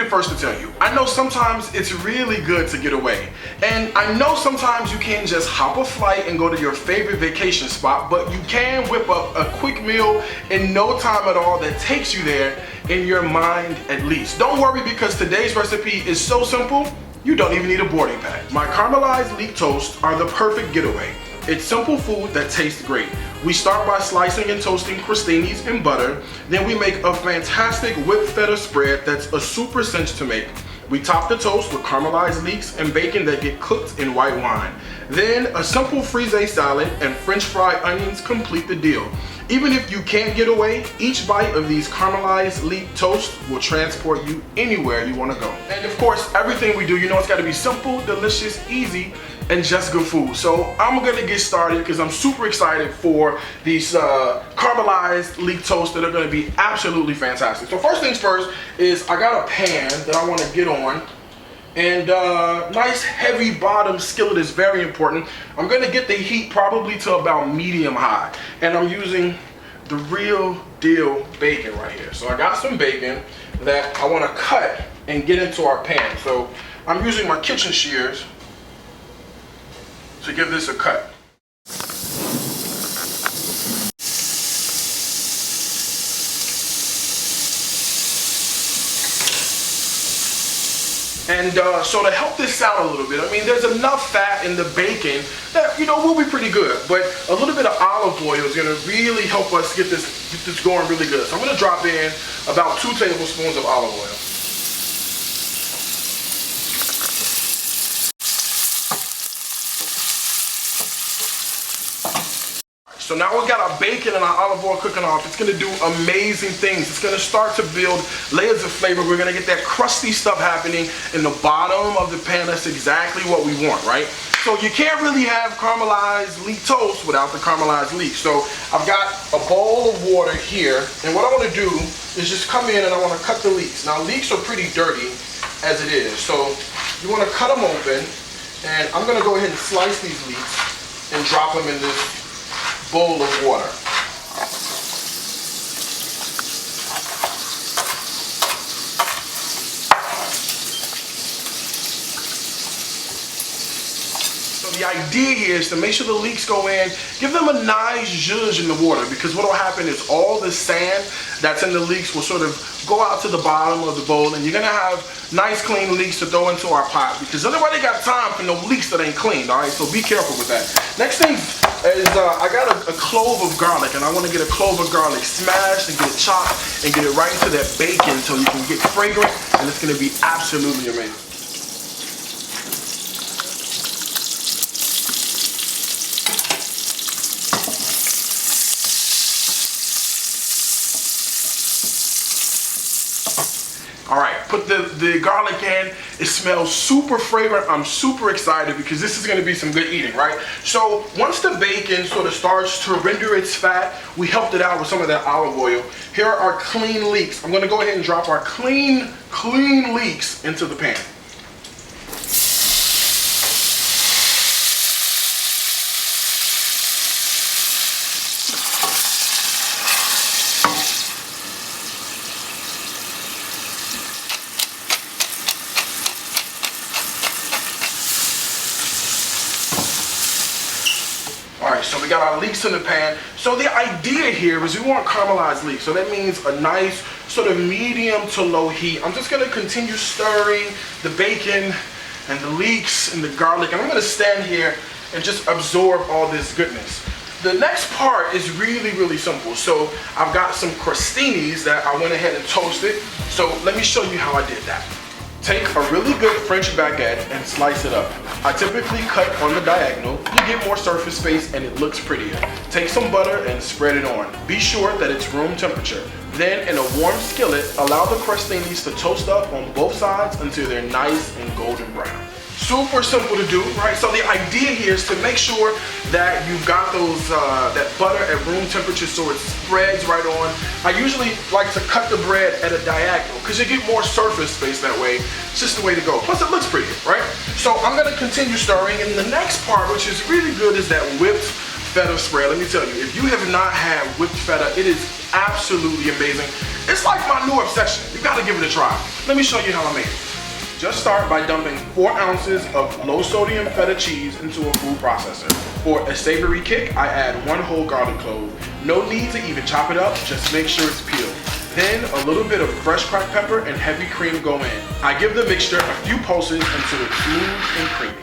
the first to tell you, I know sometimes it's really good to get away. And I know sometimes you can't just hop a flight and go to your favorite vacation spot, but you can whip up a quick meal in no time at all that takes you there, in your mind at least. Don't worry, because today's recipe is so simple, you don't even need a boarding pass. My caramelized leek toasts are the perfect getaway. It's simple food that tastes great. We start by slicing and toasting crostinis in butter. Then we make a fantastic whipped feta spread that's a super cinch to make. We top the toast with caramelized leeks and bacon that get cooked in white wine. Then a simple frisee salad and French fried onions complete the deal. Even if you can't get away, each bite of these caramelized leek toast will transport you anywhere you want to go. And of course, everything we do, you know, it's got to be simple, delicious, easy, and just good food. So I'm gonna get started because I'm super excited for these caramelized leek toasts that are gonna be absolutely fantastic. So first things first is I got a pan that I want to get on. And nice heavy bottom skillet is very important. I'm gonna get the heat probably to about medium high. And I'm using the real deal bacon right here. So I got some bacon that I wanna cut and get into our pan. So I'm using my kitchen shears to give this a cut. And so to help this out a little bit, I mean, there's enough fat in the bacon that, you know, will be pretty good. But a little bit of olive oil is gonna really help us get this going really good. So I'm gonna drop in about 2 tablespoons of olive oil. So now we've got our bacon and our olive oil cooking off. It's gonna do amazing things. It's gonna start to build layers of flavor. We're gonna get that crusty stuff happening in the bottom of the pan. That's exactly what we want, right? So you can't really have caramelized leek toast without the caramelized leek. So I've got a bowl of water here, and what I wanna do is just come in and I wanna cut the leeks. Now leeks are pretty dirty as it is, so you wanna cut them open, and I'm gonna go ahead and slice these leeks and drop them in this bowl of water. So the idea here is to make sure the leeks go in, give them a nice zhuzh in the water, because what will happen is all the sand that's in the leeks will sort of go out to the bottom of the bowl, and you're gonna have nice clean leeks to throw into our pot, because nobody got time for no leeks that ain't cleaned, all right? So be careful with that. Next thing is I got a clove of garlic, and I want to get a clove of garlic smashed and get it chopped and get it right into that bacon so you can get fragrant, and it's going to be absolutely amazing. All right, put the garlic in. It smells super fragrant. I'm super excited because this is gonna be some good eating, right? So once the bacon sort of starts to render its fat, we helped it out with some of that olive oil. Here are our clean leeks. I'm gonna go ahead and drop our clean leeks into the pan. All right, so we got our leeks in the pan. So the idea here is we want caramelized leeks. So that means a nice sort of medium to low heat. I'm just gonna continue stirring the bacon and the leeks and the garlic, and I'm gonna stand here and just absorb all this goodness. The next part is really, really simple. So I've got some crostinis that I went ahead and toasted. So let me show you how I did that. Take a really good French baguette and slice it up. I typically cut on the diagonal. You get more surface space and it looks prettier. Take some butter and spread it on. Be sure that it's room temperature. Then in a warm skillet, allow the crostinis to toast up on both sides until they're nice and golden brown. Super simple to do, right? So the idea here is to make sure that you've got those that butter at room temperature so it spreads right on. I usually like to cut the bread at a diagonal because you get more surface space that way. It's just the way to go. Plus it looks prettier, right? So I'm gonna continue stirring, and the next part, which is really good, is that whipped feta spread. Let me tell you, if you have not had whipped feta, it is absolutely amazing. It's like my new obsession. You gotta give it a try. Let me show you how I made it. Just start by dumping 4 ounces of low sodium feta cheese into a food processor. For a savory kick, I add 1 whole garlic clove. No need to even chop it up, just make sure it's peeled. Then a little bit of fresh cracked pepper and heavy cream go in. I give the mixture a few pulses until it's smooth and creamy.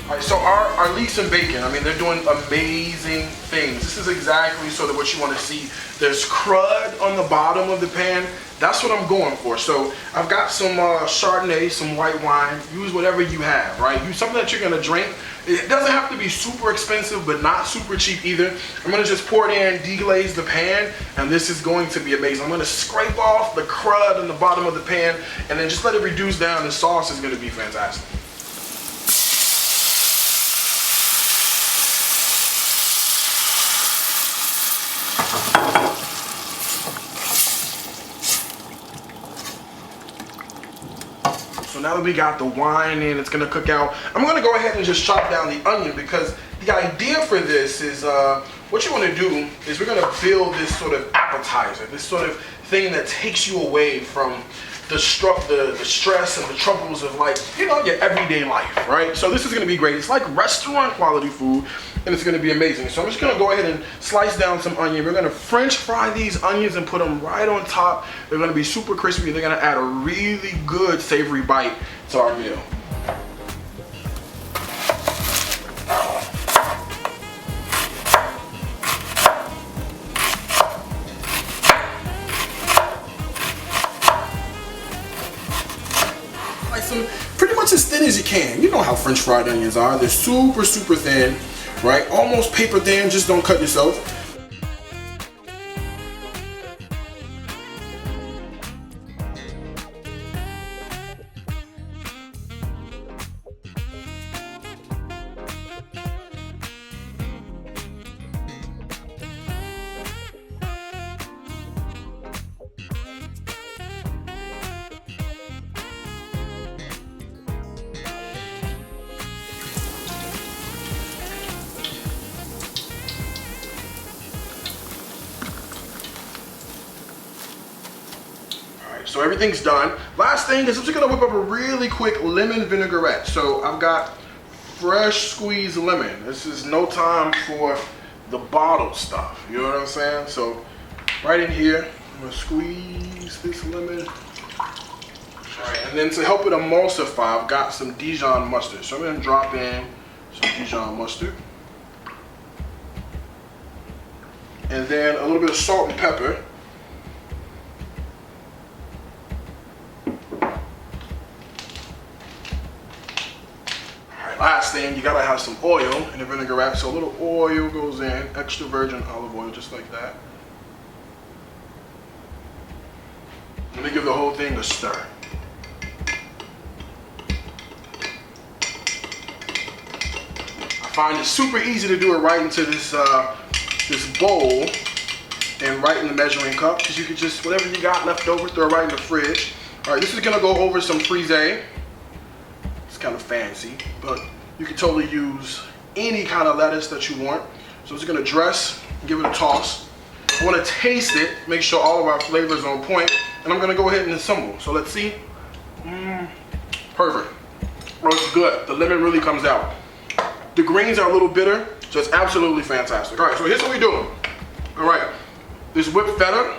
Alright, so our leeks and bacon, I mean, they're doing amazing things. This is exactly sort of what you want to see. There's crud on the bottom of the pan. That's what I'm going for. So I've got some Chardonnay, some white wine. Use whatever you have, right? Use something that you're going to drink. It doesn't have to be super expensive, but not super cheap either. I'm going to just pour it in, deglaze the pan, and this is going to be amazing. I'm going to scrape off the crud on the bottom of the pan, and then just let it reduce down. The sauce is going to be fantastic. So now that we got the wine in, it's gonna cook out. I'm gonna go ahead and just chop down the onion because the idea for this is, what you wanna do is we're gonna build this sort of appetizer, this sort of thing that takes you away from the stress and the troubles of, like, you know, your everyday life, right? So this is gonna be great. It's like restaurant quality food, and it's gonna be amazing. So I'm just gonna go ahead and slice down some onion. We're gonna French fry these onions and put them right on top. They're gonna be super crispy. They're gonna add a really good savory bite to our meal. Some pretty much as thin as you can. You know how French fried onions are. They're super, super thin, right? Almost paper thin, just don't cut yourself. So everything's done. Last thing is I'm just gonna whip up a really quick lemon vinaigrette. So I've got fresh squeezed lemon. This is no time for the bottled stuff. You know what I'm saying? So right in here, I'm gonna squeeze this lemon. All right, and then to help it emulsify, I've got some Dijon mustard. So I'm gonna drop in some Dijon mustard. And then a little bit of salt and pepper. Last thing, you gotta have some oil in the vinaigrette. So a little oil goes in, extra virgin olive oil, just like that. Let me give the whole thing a stir. I find it super easy to do it right into this this bowl and right in the measuring cup, because you could just, whatever you got left over, throw it right in the fridge. All right, this is gonna go over some frisee. Kind of fancy, but you can totally use any kind of lettuce that you want. So I'm just gonna dress, give it a toss. I want to taste it, make sure all of our flavors are on point, and I'm gonna go ahead and assemble. So let's see. Perfect. Oh, it's good. The lemon really comes out. The greens are a little bitter, so it's absolutely fantastic. All right, so here's what we're doing. All right, this whipped feta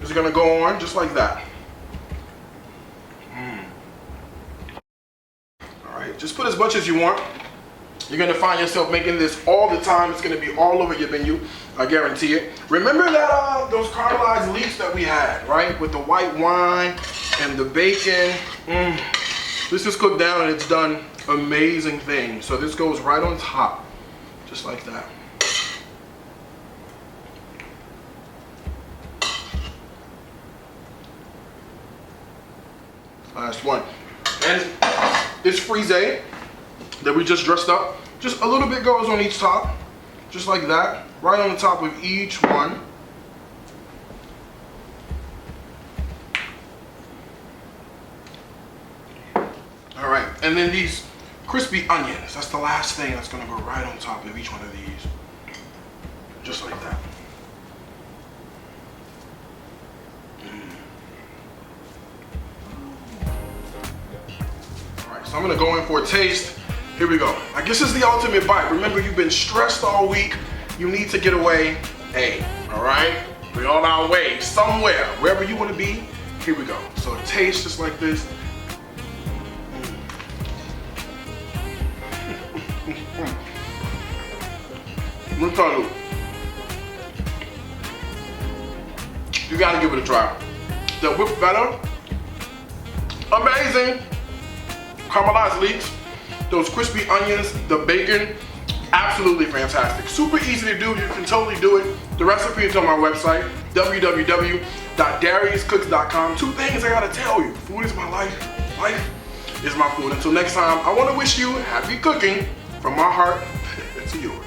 is gonna go on just like that. Just put as much as you want. You're gonna find yourself making this all the time. It's gonna be all over your menu, I guarantee it. Remember that those caramelized leeks that we had, right? With the white wine and the bacon. This is cooked down and it's done amazing things. So this goes right on top, just like that. Last one. And this frisee that we just dressed up, just a little bit goes on each top, just like that, right on the top of each one. All right, and then these crispy onions. That's the last thing that's gonna go right on top of each one of these. Just like that. All right, so I'm gonna go in for a taste. Here we go. I guess this is the ultimate bite. Remember, you've been stressed all week. You need to get away. Hey, all right? We're on our way somewhere, wherever you wanna be. Here we go. So it tastes just like this. Let me tell you, you gotta give it a try. The whipped feta, amazing. Caramelized leeks, those crispy onions, the bacon, absolutely fantastic. Super easy to do, you can totally do it. The recipe is on my website, www.dariuscooks.com. Two things I gotta tell you, food is my life, life is my food. Until next time, I wanna wish you happy cooking from my heart to yours.